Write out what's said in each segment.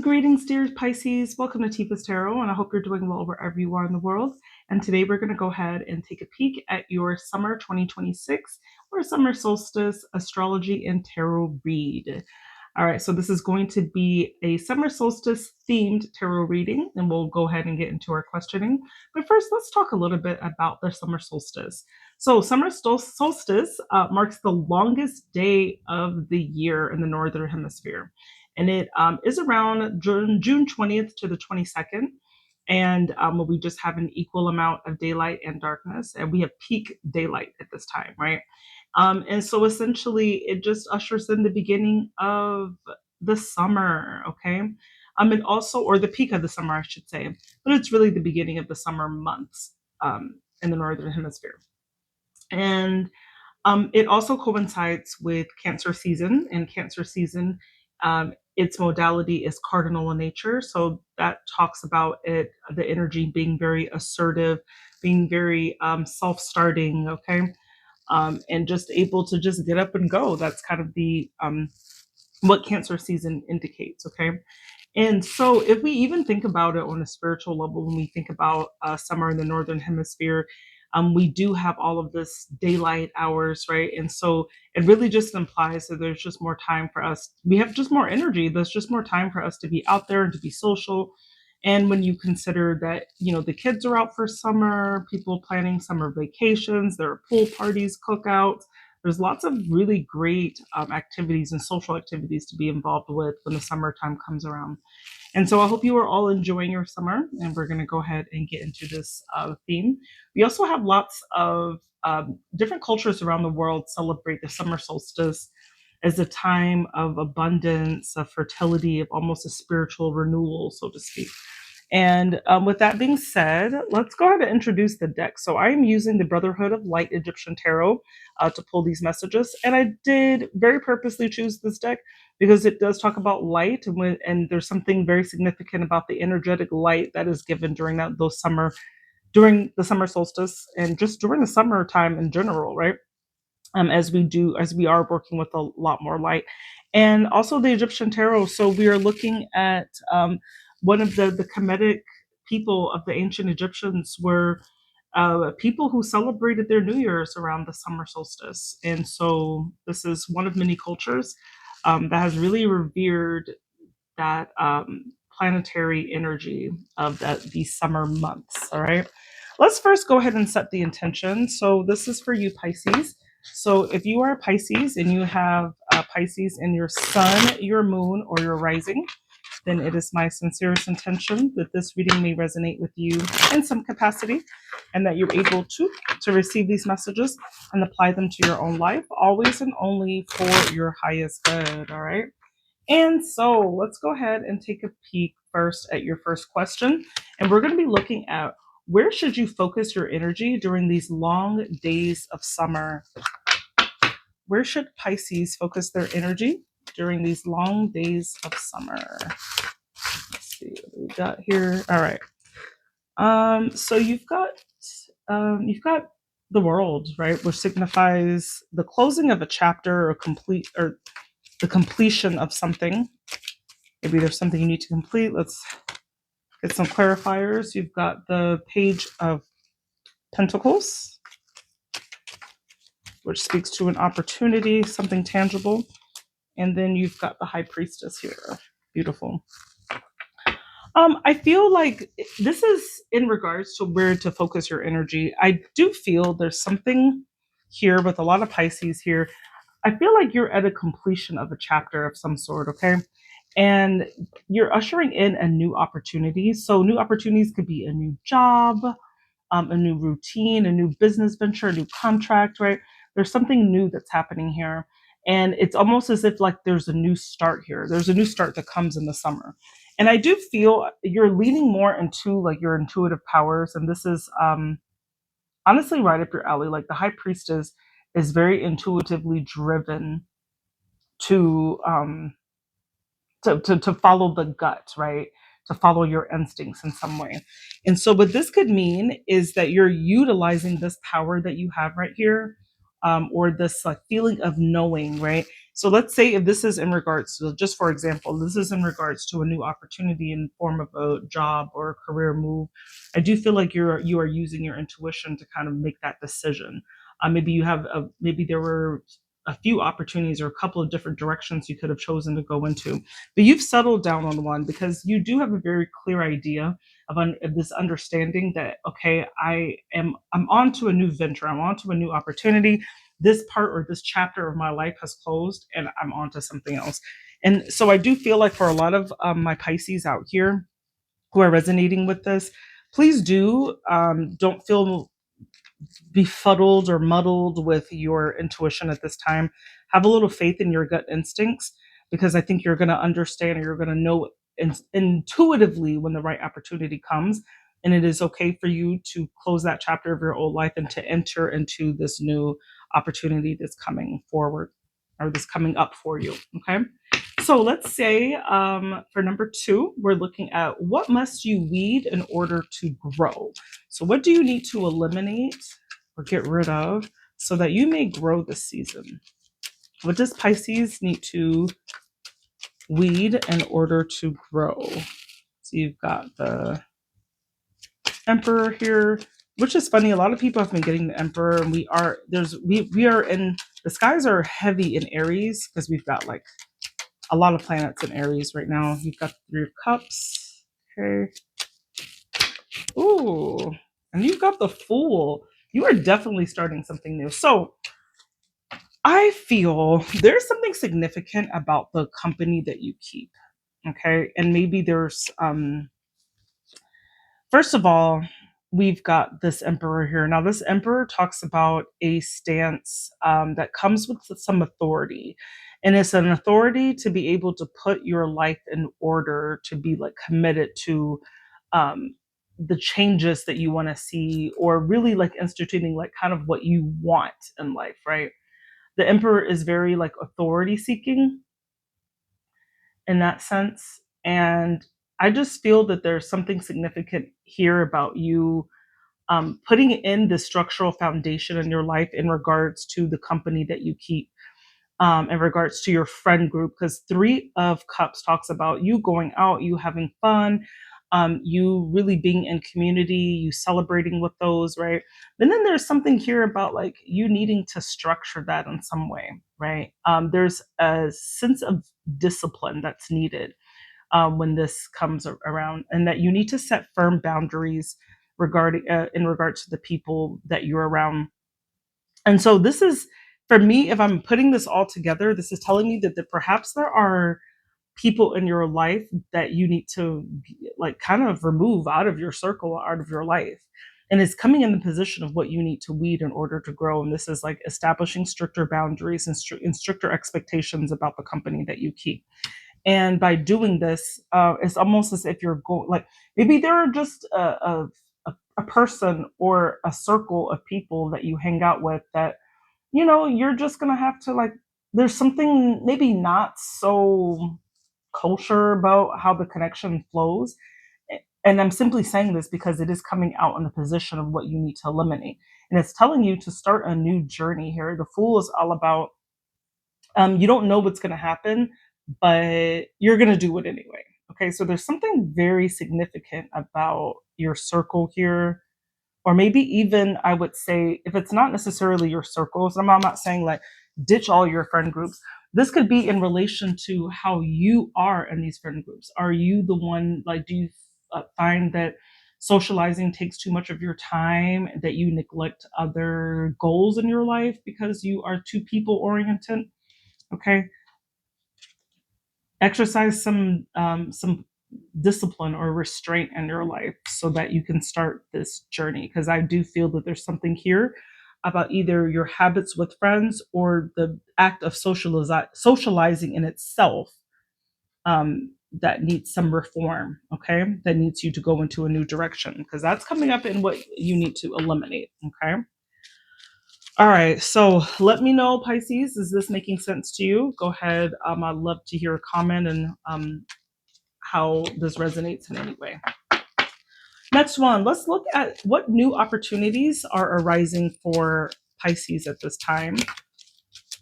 Greetings, dear Pisces. Welcome to Tifa's Tarot, and I hope you're doing well wherever you are in the world. And today we're going to go ahead and take a peek at your summer 2026 or summer solstice astrology and tarot read. All right, so this is going to be a summer solstice themed tarot reading, and we'll go ahead and get into our questioning. But first, let's talk a little bit about the summer solstice. So, summer solstice marks the longest day of the year in the Northern Hemisphere. And it is around June 20th to the 22nd. And we just have an equal amount of daylight and darkness. And we have peak daylight at this time, right? And so essentially, it just ushers in the beginning of the summer, okay? And also, or the peak of the summer, I should say. But it's really the beginning of the summer months in the Northern Hemisphere. And it also coincides with Cancer season, and Cancer season, its modality is cardinal in nature. So that talks about it, the energy being very assertive, being very self-starting, okay, and just able to just get up and go. That's kind of the what Cancer season indicates, okay. And so, if we even think about it on a spiritual level, when we think about summer in the Northern Hemisphere, we do have all of this daylight hours, right? And so it really just implies that there's just more time for us. We have just more energy. There's just more time for us to be out there and to be social. And when you consider that, you know, the kids are out for summer, people planning summer vacations, there are pool parties, cookouts. There's lots of really great activities and social activities to be involved with when the summertime comes around. And so I hope you are all enjoying your summer, and we're going to go ahead and get into this theme. We also have lots of different cultures around the world celebrate the summer solstice as a time of abundance, of fertility, of almost a spiritual renewal, so to speak. And with that being said, let's go ahead and introduce the deck. So I'm using the Brotherhood of Light Egyptian Tarot to pull these messages. And I did very purposely choose this deck because it does talk about light, and there's something very significant about the energetic light that is given during during the summer solstice, and just during the summertime in general, right? As we are working with a lot more light. And also the Egyptian tarot. So we are looking at one of the Kemetic people of the ancient Egyptians were people who celebrated their New Year's around the summer solstice. And so this is one of many cultures that has really revered that planetary energy of these summer months. All right. Let's first go ahead and set the intention. So this is for you, Pisces. So if you are a Pisces and you have Pisces in your sun, your moon, or your rising, then it is my sincerest intention that this reading may resonate with you in some capacity, and that you're able to receive these messages and apply them to your own life, always and only for your highest good. All right. And so let's go ahead and take a peek first at your first question. And we're going to be looking at, where should you focus your energy during these long days of summer? Where should Pisces focus their energy during these long days of summer? Let's see what we got here. All right. So you've got the world, right, which signifies the closing of a chapter, or the completion of something. Maybe there's something you need to complete. Let's get some clarifiers. You've got the Page of Pentacles, which speaks to an opportunity, something tangible. And then you've got the High Priestess here. Beautiful. I feel like this is in regards to where to focus your energy. I do feel there's something here with a lot of Pisces here. I feel like you're at a completion of a chapter of some sort, okay? And you're ushering in a new opportunity. So new opportunities could be a new job, a new routine, a new business venture, a new contract, right? There's something new that's happening here. And it's almost as if like there's a new start here. There's a new start that comes in the summer. And I do feel you're leaning more into like your intuitive powers. And this is honestly right up your alley. Like the High Priestess is very intuitively driven to follow the gut, right? To follow your instincts in some way. And so what this could mean is that you're utilizing this power that you have right here, or this like feeling of knowing, right? So let's say if this is in regards to, just for example, this is in regards to a new opportunity in form of a job or a career move. I do feel like you are using your intuition to kind of make that decision. Maybe you have maybe there were a few opportunities or a couple of different directions you could have chosen to go into, but you've settled down on one because you do have a very clear idea of this understanding that, okay, I'm on to a new venture, I'm on to a new opportunity. This part or this chapter of my life has closed and I'm on to something else. And so I do feel like for a lot of my Pisces out here who are resonating with this, please do don't feel befuddled or muddled with your intuition at this time. Have a little faith in your gut instincts, because I think you're going to understand, or you're going to know intuitively when the right opportunity comes. And it is okay for you to close that chapter of your old life and to enter into this new opportunity that's coming forward, or that's coming up for you. Okay. So let's say for number 2, we're looking at what must you weed in order to grow? So what do you need to eliminate or get rid of so that you may grow this season? What does Pisces need to weed in order to grow? So you've got the Emperor here, which is funny. A lot of people have been getting the Emperor, and we are in the skies are heavy in Aries because we've got like a lot of planets in Aries right now. You've got the Three of Cups. Okay. Ooh, and you've got the Fool. You are definitely starting something new. So I feel there's something significant about the company that you keep. Okay. And maybe there's, first of all, we've got this Emperor here. Now, this Emperor talks about a stance that comes with some authority. And it's an authority to be able to put your life in order, to be like committed to the changes that you want to see, or really like instituting like kind of what you want in life, right? The Emperor is very like authority seeking in that sense. And I just feel that there's something significant here about you putting in the structural foundation in your life in regards to the company that you keep, in regards to your friend group, because Three of Cups talks about you going out, you having fun, you really being in community, you celebrating with those, right? And then there's something here about like you needing to structure that in some way, right? There's a sense of discipline that's needed when this comes around, and that you need to set firm boundaries regarding in regards to the people that you're around. And so this is, for me, if I'm putting this all together, this is telling me that perhaps there are people in your life that you need to like kind of remove out of your circle, out of your life. And it's coming in the position of what you need to weed in order to grow. And this is like establishing stricter boundaries and, stricter expectations about the company that you keep. And by doing this, it's almost as if you're going, like maybe there are just a person or a circle of people that you hang out with that, you're just going to have to like, there's something maybe not so kosher about how the connection flows. And I'm simply saying this because it is coming out in the position of what you need to eliminate. And it's telling you to start a new journey here. The Fool is all about you don't know what's going to happen, but you're going to do it anyway. Okay, so there's something very significant about your circle here, or maybe even I would say, if it's not necessarily your circles, I'm not saying like ditch all your friend groups. This could be in relation to how you are in these friend groups. Are you the one, like, do you find that socializing takes too much of your time, that you neglect other goals in your life because you are too people oriented? Okay, exercise some discipline or restraint in your life so that you can start this journey, because I do feel that there's something here about either your habits with friends or the act of socializing in itself, that needs some reform. Okay, that needs you to go into a new direction, because that's coming up in what you need to eliminate. Okay. All right, so let me know, Pisces, is this making sense to you? Go ahead. I'd love to hear a comment and how this resonates in any way. Next one, let's look at what new opportunities are arising for Pisces at this time.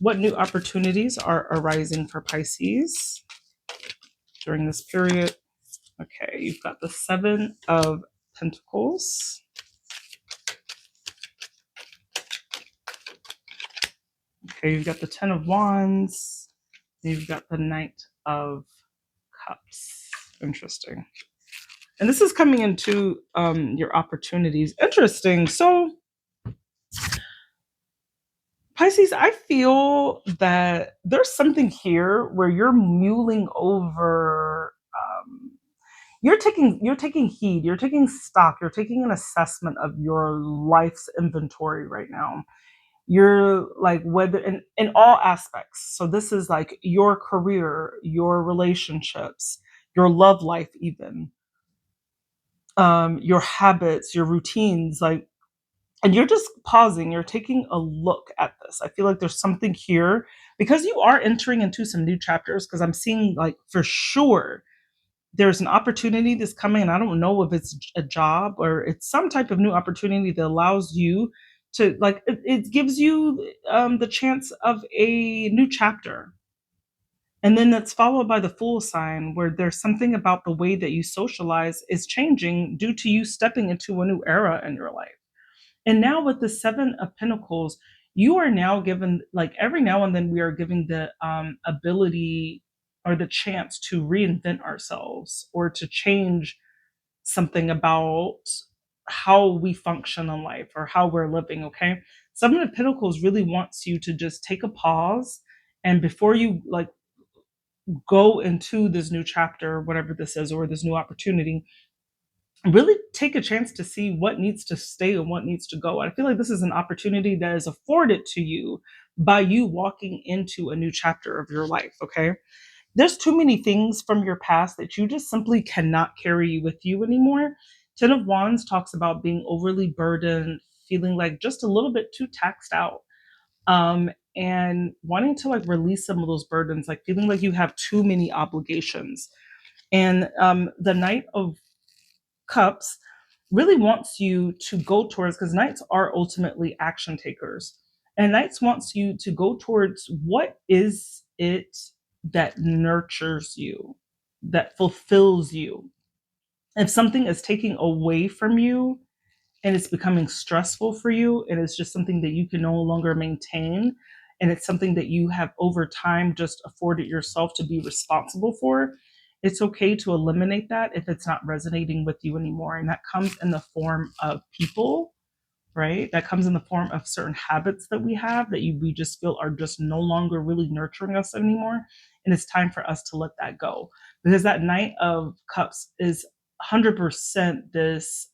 What new opportunities are arising for Pisces during this period? Okay, you've got the Seven of Pentacles. Okay, you've got the Ten of Wands. You've got the Knight of Cups. Interesting. And this is coming into your opportunities. Interesting. So, Pisces, I feel that there's something here where you're mulling over. You're taking heed. You're taking stock. You're taking an assessment of your life's inventory right now. You're like whether in all aspects. So this is like your career, your relationships, your love life, even your habits, your routines, like, and you're just pausing, you're taking a look at this. I feel like there's something here because you are entering into some new chapters, because I'm seeing like for sure there's an opportunity that's coming, and I don't know if it's a job or it's some type of new opportunity that allows you to like it gives you the chance of a new chapter. And then that's followed by the Fool sign, where there's something about the way that you socialize is changing due to you stepping into a new era in your life. And now with the Seven of Pentacles, you are now given, like every now and then we are given the ability or the chance to reinvent ourselves or to change something about how we function in life or how we're living. Okay. Seven of Pentacles really wants you to just take a pause, and before you like go into this new chapter, whatever this is, or this new opportunity, really take a chance to see what needs to stay and what needs to go. I feel like this is an opportunity that is afforded to you by you walking into a new chapter of your life. Okay. There's too many things from your past that you just simply cannot carry with you anymore. Ten of Wands talks about being overly burdened, feeling like just a little bit too taxed out. And wanting to like release some of those burdens, like feeling like you have too many obligations. And the Knight of Cups really wants you to go towards, because Knights are ultimately action takers. And Knights wants you to go towards what is it that nurtures you, that fulfills you. If something is taking away from you and it's becoming stressful for you, and it's just something that you can no longer maintain, and it's something that you have over time just afforded yourself to be responsible for, it's okay to eliminate that if it's not resonating with you anymore. And that comes in the form of people, right? That comes in the form of certain habits that we have that we just feel are just no longer really nurturing us anymore. And it's time for us to let that go, because that Knight of Cups is 100% this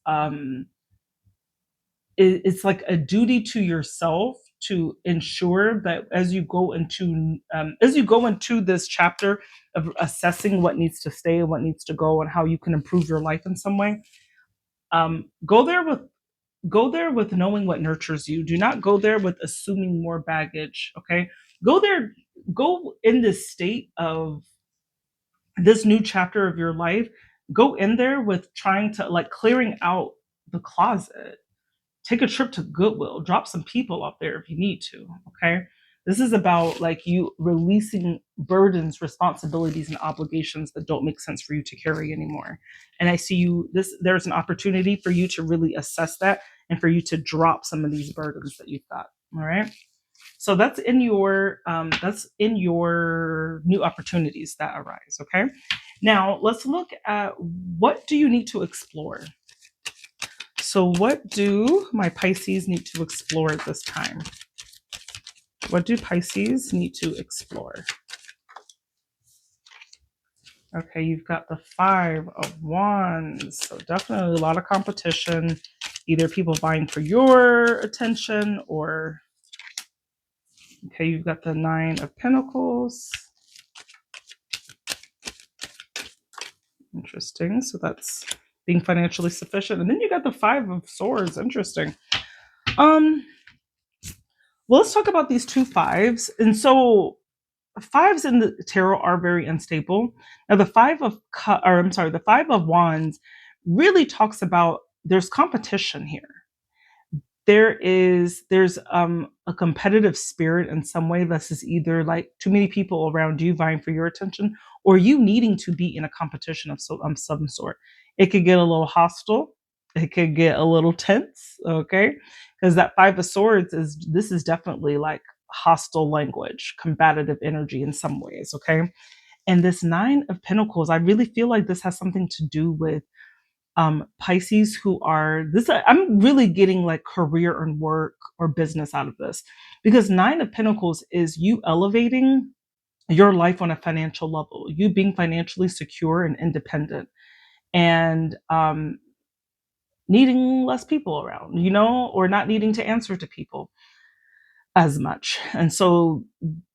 it's like a duty to yourself to ensure that as you go into this chapter of assessing what needs to stay and what needs to go and how you can improve your life in some way, go there with knowing what nurtures you. Do not go there with assuming more baggage. Okay, go in this state of this new chapter of your life. Go in there with trying to like clearing out the closet. Take a trip to Goodwill, drop some people up there if you need to. Okay. This is about like you releasing burdens, responsibilities, and obligations that don't make sense for you to carry anymore. And I see there's an opportunity for you to really assess that and for you to drop some of these burdens that you've got. All right. So that's in your new opportunities that arise. Okay. Now let's look at what do you need to explore. So what do my Pisces need to explore at this time? What do Pisces need to explore? Okay, you've got the Five of Wands. So definitely a lot of competition, either people vying for your attention or, okay, you've got the Nine of Pentacles. Interesting. So that's being financially sufficient. And then you got the Five of Swords. Interesting. Well, let's talk about these two fives. And so fives in the tarot are very unstable. Now, the the Five of Wands really talks about there's competition here. there's a competitive spirit in some way. This is either like too many people around you vying for your attention, or you needing to be in a competition of some sort. It could get a little hostile. It could get a little tense. Okay, because that Five of Swords is definitely like hostile language, combative energy in some ways. Okay, and this Nine of Pentacles, I really feel like this has something to do with Pisces who are this. I'm really getting like career and work or business out of this, because Nine of Pentacles is you elevating your life on a financial level, you being financially secure and independent, and needing less people around, or not needing to answer to people as much. And so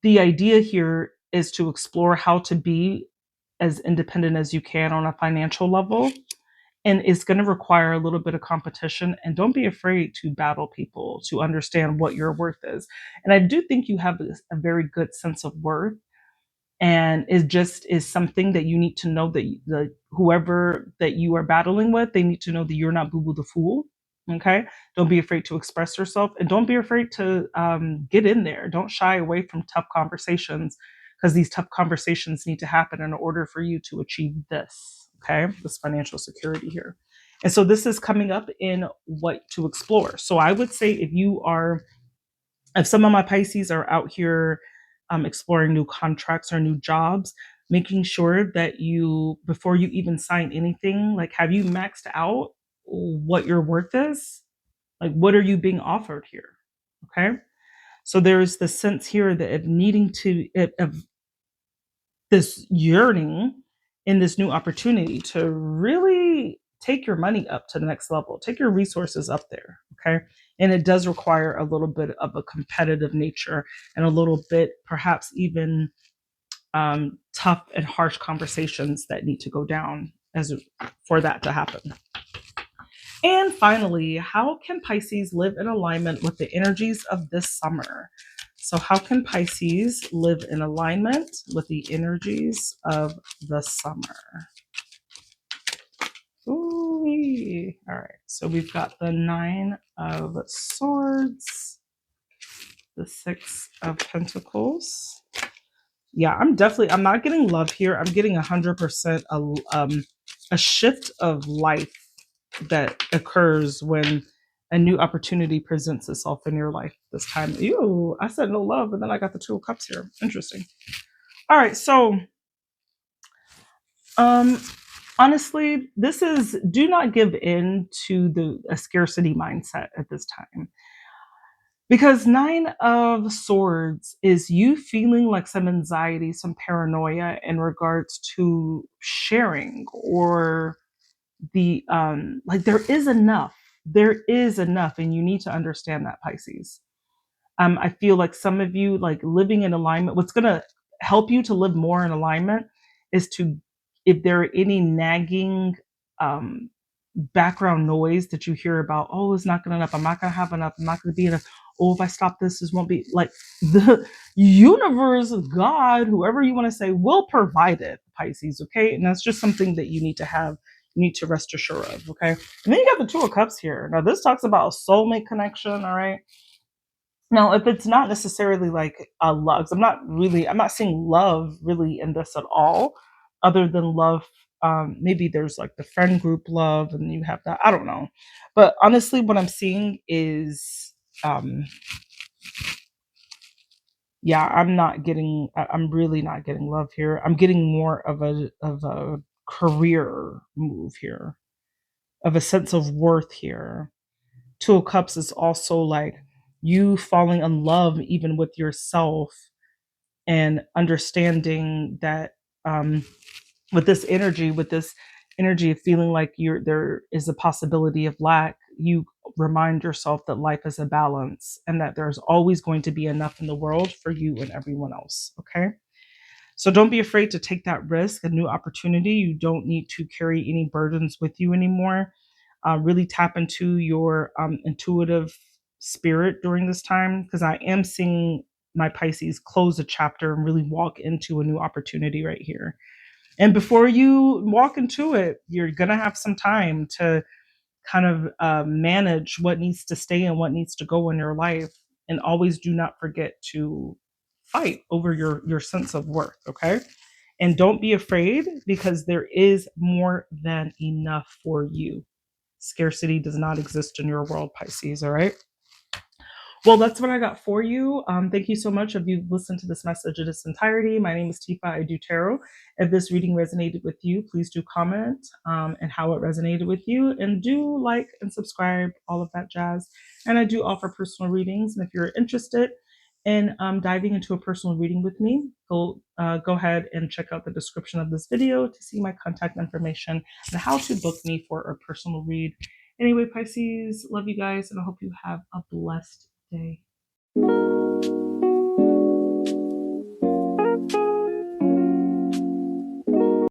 the idea here is to explore how to be as independent as you can on a financial level, and it's going to require a little bit of competition, and don't be afraid to battle people to understand what your worth is. And I do think you have a very good sense of worth, and it just is something that you need to know that whoever that you are battling with, they need to know that you're not boo boo the fool. Okay, don't be afraid to express yourself, and don't be afraid to get in there. Don't shy away from tough conversations, because these tough conversations need to happen in order for you to achieve this. Okay, this financial security here. And so this is coming up in what to explore. So I would say if some of my Pisces are out here exploring new contracts or new jobs, making sure that you, before you even sign anything, like, have you maxed out what your worth is? Like, what are you being offered here? Okay. So there's the sense here that of needing to, of this yearning in this new opportunity to really take your money up to the next level, take your resources up there. Okay. And it does require a little bit of a competitive nature, and a little bit, perhaps even tough and harsh conversations that need to go down as for that to happen. And finally, how can Pisces live in alignment with the energies of this summer? So, how can Pisces live in alignment with the energies of the summer? Ooh, all right. So, we've got the Nine of Swords, the Six of Pentacles. Yeah, I'm not getting love here. I'm getting 100% a shift of life that occurs when a new opportunity presents itself in your life this time. Ew, I said no love, and then I got the Two of Cups here. Interesting. All right, so um honestly, this is, do not give in to a scarcity mindset at this time. Because Nine of Swords is you feeling like some anxiety, some paranoia in regards to sharing, or the like, there is enough, and you need to understand that, Pisces. I feel like some of you, like, living in alignment, what's going to help you to live more in alignment is to, if there are any nagging um background noise that you hear about, oh, it's not good enough, I'm not going to have enough, I'm not going to be enough, oh, if I stop this won't be, like, the universe, God, whoever you want to say, will provide it, Pisces. Okay, and that's just something that you need to have, you need to rest assured of. Okay, and then you got the Two of Cups here. Now this talks about a soulmate connection. All right, now if it's not necessarily like a love, I'm not seeing love really in this at all, other than love. Maybe there's like the friend group love, and you have that, I don't know. But honestly, what I'm seeing is um yeah, I'm really not getting love here. I'm getting more of a career move here, of a sense of worth here. Two of Cups is also like you falling in love even with yourself, and understanding that um with this energy of feeling like there is a possibility of lack, you remind yourself that life is a balance, and that there's always going to be enough in the world for you and everyone else. Okay, so don't be afraid to take that risk, a new opportunity. You don't need to carry any burdens with you anymore. Really tap into your intuitive spirit during this time, because I am seeing my Pisces close a chapter and really walk into a new opportunity right here. And before you walk into it, you're going to have some time to kind of manage what needs to stay and what needs to go in your life. And always do not forget to fight over your sense of worth, okay? And don't be afraid, because there is more than enough for you. Scarcity does not exist in your world, Pisces, all right? Well, that's what I got for you. Thank you so much if you've listened to this message in its entirety. My name is Tifa. I do tarot. If this reading resonated with you, please do comment and how it resonated with you. And do like and subscribe, all of that jazz. And I do offer personal readings. And if you're interested in diving into a personal reading with me, go ahead and check out the description of this video to see my contact information and how to book me for a personal read. Anyway, Pisces, love you guys, and I hope you have a blessed day.